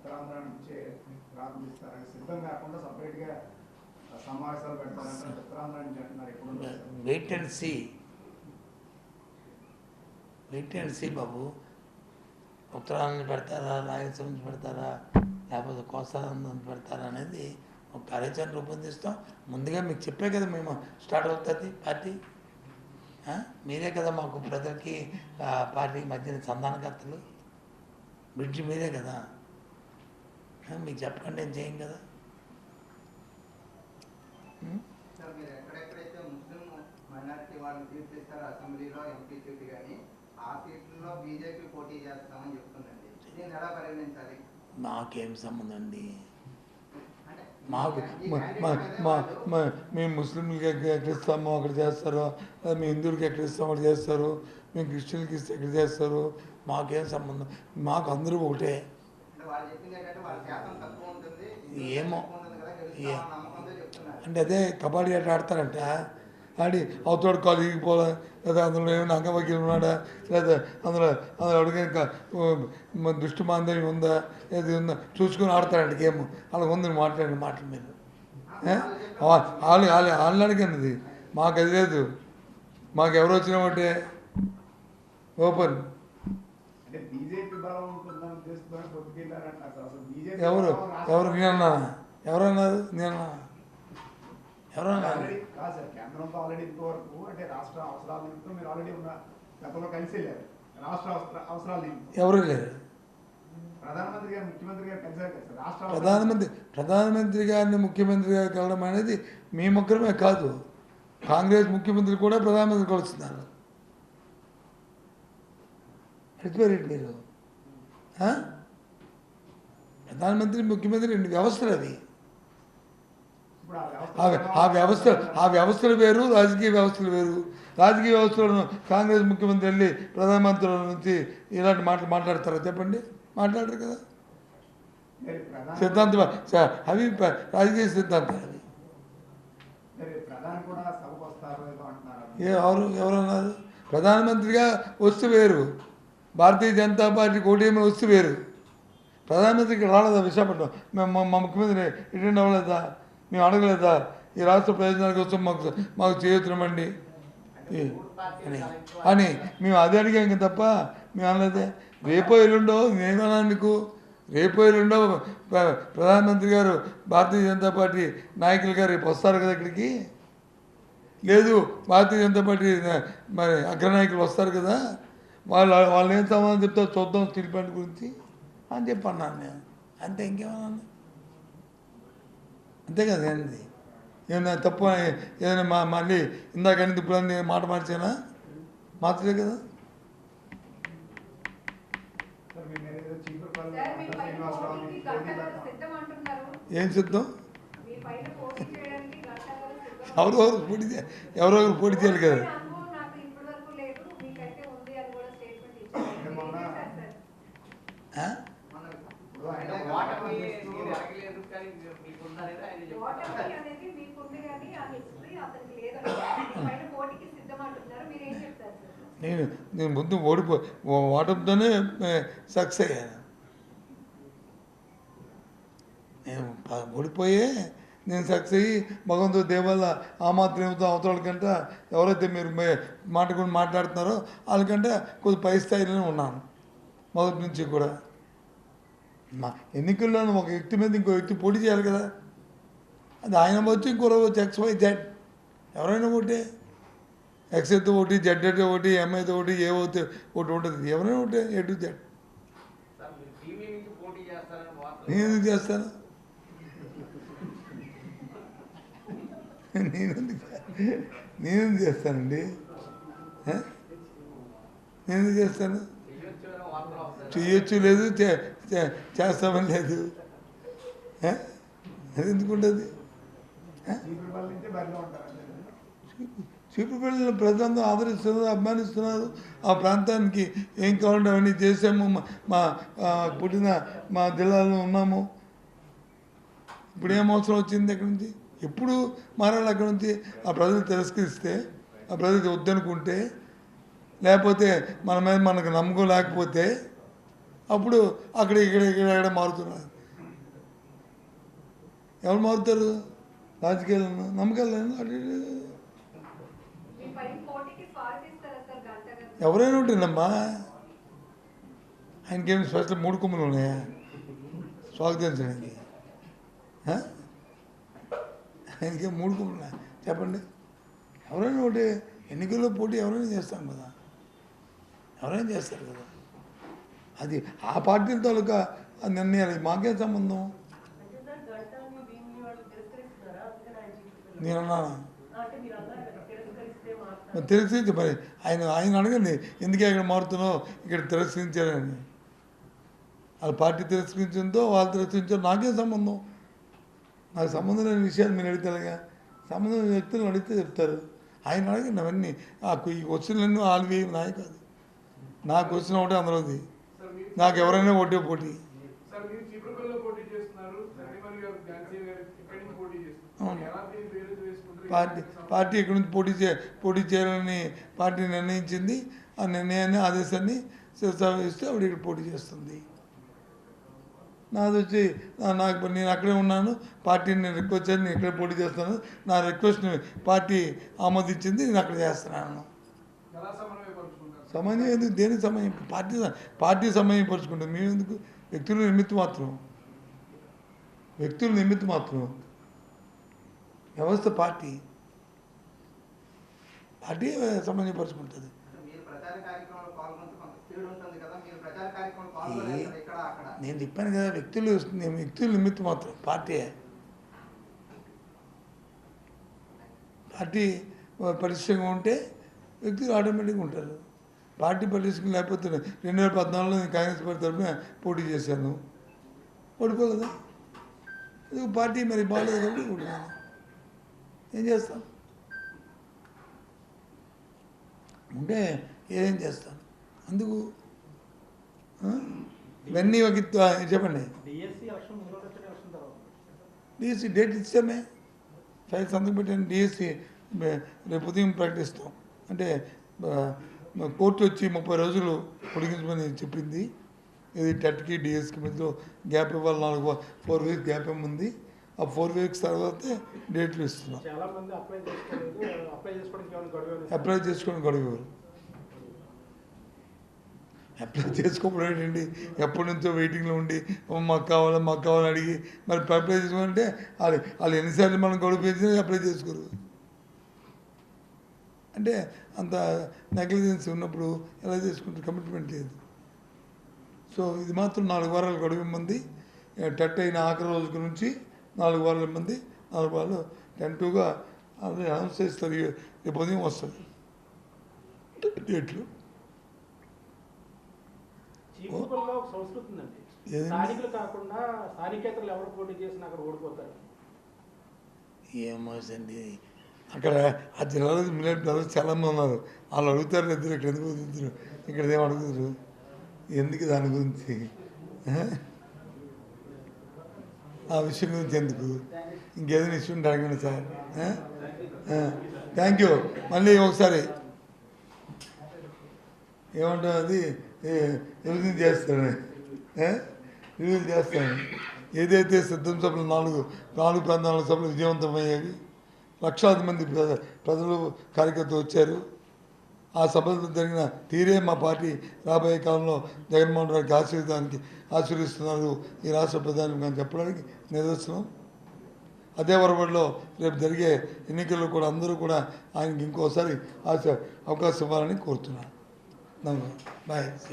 ఉత్తరాంధ్ర నుంచే ప్రారంభిస్తారని సిద్ధం కాకుండా సపరేట్గా సమావేశాలు పెడతారంటే ఉత్తరాంధ్ర నుంచి అంటున్నారు. ఎప్పుడు వెయిట్ అండ్ సీ బాబు. ఉత్తరాంధ్ర పెడతారా, రాయలసీమ నుంచి పెడతారా, లేకపోతే కోస్తాంధ్ర నుంచి పెడతారా అనేది ఒక కార్యాచరణ రూపొందిస్తాం. ముందుగా మీకు చెప్పే కదా మేము స్టార్ట్ అవుతుంది పార్టీ. మీరే కదా మాకు ప్రజలకి పార్టీకి మధ్యన సంధానకర్తలు, బ్రిడ్జ్ మీరే కదా. మీకు చెప్పకుండా ఏం చేయం కదా. సార్ మీరు ఎక్కడెక్కడైతే ముస్లిం మైనారిటీ వాళ్ళని తీర్పిస్తారో అసెంబ్లీలో ఎంపీ సీటు కానీ ఆ సీట్లలో బీజేపీ పోటీ చేస్తామని చెప్తుందండి. దీన్ని ఎలా పరిగణించాలి? మాకేం సంబంధం అండి. మాకు మేము ముస్లింలకి ఎక్కడ ఇస్తామో అక్కడ చేస్తారు, మీ హిందువులకి ఎక్కడ ఇస్తామో అక్కడ చేస్తారు, మేము క్రిస్టియన్కి ఇస్తే ఎక్కడ చేస్తారు. మాకేం సంబంధం. మాకు అందరూ ఒకటే. ఏమో అంటే అదే కబడ్డీ ఆట ఆడతారంట, ఆడి అవతోడు కాలు ఇగిపోలే, లేదా అందులో ఏమైనా అంగవైకల్యం ఉన్నాడా, లేదా అందులో అడిగిన దృష్టి మాంద్యం ఉందా, ఏది ఉందా చూసుకుని ఆడతారంట గేమ్. అలా ఉందని మాట్లాడండి మాటల మీద. వాళ్ళు అడిగినది మాకు అది లేదు. మాకు ఎవరు వచ్చినా ఒకటే ఓపెన్. ఎవరు నేనన్నా? ఎవరన్నారు? ఎవరన్నారు? కేంద్రంతో ఆల్రెడీ ఇంతవరకు అంటే రాష్ట్ర అవసరాల నిమిత్తం మీరు ఆల్రెడీ ఉన్న గతంలో కలిసి వెళ్ళారు. రాష్ట్ర అవసరాల నిమిత్తం ఎవరు లేరు. ప్రధానమంత్రి గారు ముఖ్యమంత్రి గారు కలిసారు కదా రాష్ట్ర ప్రధానమంత్రి గారిని ముఖ్యమంత్రి గారు కలవడం అనేది మీ ముగ్గురమే కాదు, కాంగ్రెస్ ముఖ్యమంత్రి కూడా ప్రధానమంత్రి కలుస్తున్నారు. ఎడిపోయారు మీరు. ప్రధానమంత్రి ముఖ్యమంత్రి రెండు వ్యవస్థలు అవి. ఆ వ్యవస్థలు వేరు, రాజకీయ వ్యవస్థలు వేరు. రాజకీయ వ్యవస్థలను కాంగ్రెస్ ముఖ్యమంత్రి వెళ్ళి ప్రధానమంత్రుల నుంచి ఇలాంటి మాటలు మాట్లాడతారా చెప్పండి? మాట్లాడరు కదా. సిద్ధాంతం అవి రాజకీయ సిద్ధాంతాలు అవి. ఎవరన్నారు? ప్రధానమంత్రిగా వస్తు వేరు, భారతీయ జనతా పార్టీ కూటమి వస్తు వేరు. ప్రధానమంత్రికి రాలేదా విశాఖపట్నం? మా ముఖ్యమంత్రి అటెండ్ అవ్వలేదా? మేము అడగలేదా ఈ రాష్ట్ర ప్రయోజనాల కోసం మాకు చేయుతున్నామండి అని మేము అదే అడిగాం తప్ప మేము అనలేదే. రేపో ఎల్లుండో నేనేమన్నా మీకు, రేపో ఎల్లుండో ప్రధానమంత్రి గారు భారతీయ జనతా పార్టీ నాయకులు గారు రేపు వస్తారు కదా ఇక్కడికి. లేదు భారతీయ జనతా పార్టీ మరి అగ్రనాయకులు వస్తారు కదా, వాళ్ళు ఏం సమాధానం చెప్తారో చూద్దాం స్టీల్ ప్లాంట్ గురించి అని చెప్పి అన్నాను నేను. అంతే, ఇంకేమన్నా అంతే కదా. ఏంది ఏమన్నా తప్పు ఏదైనా మళ్ళీ ఇందాక అనేది ఇప్పుడు మాట మార్చానా? మార్చలే కదా. ఏం సిద్ధం? ఎవరెవరు పోటీ చేయాలి కదా. నేను ముందు ఓటమితోనే సక్సెస్ అయ్యాను. నేను ఓడిపోయే నేను సక్సెస్ అయ్యి భగవంతుడి దేవల్ల ఆ మాత్రం అవతల కంటే ఎవరైతే మీరు మాట్లాడుతున్నారో వాళ్ళకంటే కొద్ది పై స్థాయిలోనే ఉన్నాను మొదటి నుంచి కూడా. మా ఎన్నికల్లోనూ ఒక వ్యక్తి మీద ఇంకో వ్యక్తి పోటీ చేయాలి కదా. అది ఆయన వచ్చి ఇంకో వచ్చి XY Z ఎవరైనా ఒకటే. ఎక్స్ అయితే ఒకటి, జెడ్ అయితే ఒకటి, ఎం అయితే ఒకటి, ఏ అయితే ఒకటి ఉంటుంది. ఎవరైనా ఒకటే A to Z. నేను ఎందుకు చేస్తాను? నేనెందుకు చేస్తానండి? నేను ఎందుకు చేస్తాను? చెయ్యొచ్చు లేదు, చేస్తామని లేదు. అది ఎందుకుంటుంది? చీపురుపల్లిలో ప్రజలందరూ ఆదరిస్తున్నారు, అభిమానిస్తున్నారు. ఆ ప్రాంతానికి ఏం కావాలంటే అవన్నీ చేసాము. మా పుట్టిన మా జిల్లాలో ఉన్నాము. ఇప్పుడు ఏం అవసరం వచ్చింది అక్కడి నుంచి? ఎప్పుడు మారాలి అక్కడి నుంచి? ఆ ప్రజలు తిరస్కరిస్తే, ఆ ప్రజలు వద్దనుకుంటే, లేకపోతే మన మీద మనకు నమ్మకం లేకపోతే అప్పుడు అక్కడ ఇక్కడ మారుతున్నారు. ఎవరు మారుతారు? రాజకీయాలను నమ్మకాలను అటు ఇటు. మీ పై పోటీకి స్వాగతిస్తారా సార్ గంట గారు? ఎవరైనా ఉంటుందమ్మా. ఆయనకేమి స్పెషల్ 3 కొమ్ములు ఉన్నాయా స్వాగతించడానికి? ఆయనకేం 3 కొమ్ములు ఉన్నాయా చెప్పండి? ఎవరైనా ఒకటి ఎన్నికల్లో పోటీ ఎవరైనా చేస్తాం కదా, ఎవరైనా చేస్తారు కదా. అది ఆ పార్టీల తాలూకా నిర్ణయాలు, మాకేం సంబంధం? అంటే సార్ గంటని దీన్ని వాళ్ళు తిరస్కరిస్తున్నారా? అందుకని ఆయన చూపిస్తున్నారు. నేను అన్నాను అంటే మీరు అన్నారు కదా తిరస్కరిస్తే మాత్రం. మరి తిరస్కరించి మరి ఆయన అడగండి ఎందుకే ఇక్కడ మారుతున్నావు, ఇక్కడ తిరస్కరించారని. వాళ్ళ పార్టీ తిరస్కరించిందో వాళ్ళు తిరస్కరించారో నాకేం సంబంధం? నాకు సంబంధం లేని విషయాలు మీరు అడిగితేగా, సంబంధం లేని వ్యక్తులను అడిగితే చెప్తారు. ఆయన అడగండి అవన్నీ. ఈ క్వశ్చన్లన్నీ వాళ్ళవి నాయ కాదు. నా క్వశ్చన్ ఒకటే అందరిది. నాకు ఎవరైనా ఒకటే పోటీ. సార్ మీరు చీపురుపల్లిలో పోటీ చేస్తున్నారు, సత్యమణి గారు ఝాన్సీ గారు ఇక్కడి నుంచి పోటీ చేస్తున్నారు. ఎలా దీన్ని వేరు చేసుకుంటారు? పార్టీ ఇక్కడి నుంచి పోటీ చేయాలని పార్టీ నిర్ణయించింది. ఆ నిర్ణయాన్ని ఆదేశాన్ని శిరసావహిస్తే ఆవిడ ఇక్కడ పోటీ చేస్తుంది. నాది వచ్చి నేను అక్కడే ఉన్నాను, పార్టీని నేను రిక్వెస్ట్ చేసి నేను ఇక్కడే పోటీ చేస్తాను, నా రిక్వెస్ట్ని పార్టీ ఆమోదించింది, నేను అక్కడ చేస్తున్నాను. ఎలా సమన్వయపరుచుకుంటారు? సమయం ఎందుకు? దేనికి సమయం? పార్టీ సమయం పరుచుకుంటుంది. మేము ఎందుకు? వ్యక్తుల నిమిత్తం మాత్రం వ్యవస్థ పార్టీ సమన్వయపరుచుకుంటుంది. మీరు ప్రచార కార్యక్రమంలో పాల్గొంటే కొంత స్పీడ్ ఉంటుంది కదా, మీరు ప్రచార కార్యక్రమంలో పాల్గొనలేదు ఇక్కడ అక్కడ. నేను చెప్పాను కదా, వ్యక్తుల నిమిత్తం మాత్రం పార్టీ పటిష్టంగా ఉంటే వ్యక్తులు ఆటోమేటిక్గా ఉంటారు. పార్టీ పటిష్టంగా లేకపోతే 2014లో నేను కాంగ్రెస్ పార్టీ తరఫున పోటీ చేశాను, ఓడిపోలేదా? ఇది పార్టీ మరి బాగాలేదు కాబట్టి ఓడిపోయాను. ఏం చేస్తాం? ఉంటే ఏం చేస్తాను. అందుకు ఇవన్నీ చెప్పండి. డిఎస్సి డేట్ ఇచ్చామే, ఫైల్ సంతకం పెట్టాను. డిఎస్సి రేపు ఉదయం ప్రకటిస్తాం. అంటే కోర్టు వచ్చి 30 రోజులు పొడిగించమని చెప్పింది. ఇది టెట్కి డిఎస్కి మధ్యలో గ్యాప్ ఇవ్వాలి, 4 వీక్స్ గ్యాప్ ఏముంది. ఆ 4 వీక్స్ తర్వాతే డేట్లు ఇస్తున్నాం. అప్లై చేసుకోవడానికి గడువు ఎవరు? అప్లై చేసుకోవడం ఏంటండి? ఎప్పటి నుంచో వెయిటింగ్లో ఉండి మాకు కావాలని అడిగి మరి అప్లై చేసుకోవాలంటే వాళ్ళు ఎన్నిసార్లు మనం గడువు పెంచినా అప్లై చేసుకోరు. అంటే అంత నెగ్లిజెన్స్ ఉన్నప్పుడు ఎలా చేసుకుంటారు? కమిట్మెంట్ లేదు. సో ఇది మాత్రం 4 వారాలు గడువు ఇమ్మంది. టెట్ అయిన ఆఖరి రోజు నుంచి 4 వారాలు ఇమ్మంది. 4 వారాలు టెంటుగా అనౌన్స్ చేస్తారు. రేపు ఉదయం వస్తుంది డేట్లు. చీపురుపల్లిలో ఒక సంస్కృతి ఉందండి, స్థానికులు కాకుండా స్థానికేతరులు ఎవరు పోటీ చేసినా అక్కడ ఓడిపోతారు. ఏమోసండి, అక్కడ ఆ జిల్లాలో మిలియన్ బ్రదర్స్ చాలామంది ఉన్నారు. వాళ్ళు అడుగుతారు ఇద్దరు, ఇక్కడ ఎందుకు ఇద్దరు ఇక్కడ ఏం అడుగుతారు? ఎందుకు దాని గురించి? ఆ విషయం గురించి ఎందుకు? ఇంకేదైనా ఇష్యూ ఉంటే అడగండి సార్. Thank you. మళ్ళీ ఒకసారి ఏమంటాం, అది రివిజన్ చేస్తాను. ఏదైతే సిద్ధం సభలు 4 ప్రాంతాల సభలు విజయవంతమయ్యేవి, లక్షలాది మంది ప్రజలు కార్యకర్తలు వచ్చారు. ఆ సభలో జరిగిన తీరే మా పార్టీ రాబోయే కాలంలో జగన్మోహన్ రెడ్డికి ఆశీర్వదిస్తున్నారు ఈ రాష్ట్ర ప్రధాని కానీ చెప్పడానికి నిదర్శనం. అదే వరబడిలో రేపు జరిగే ఎన్నికల్లో కూడా అందరూ కూడా ఆయనకి ఇంకోసారి అవకాశం ఇవ్వాలని కోరుతున్నాను. బాయ్.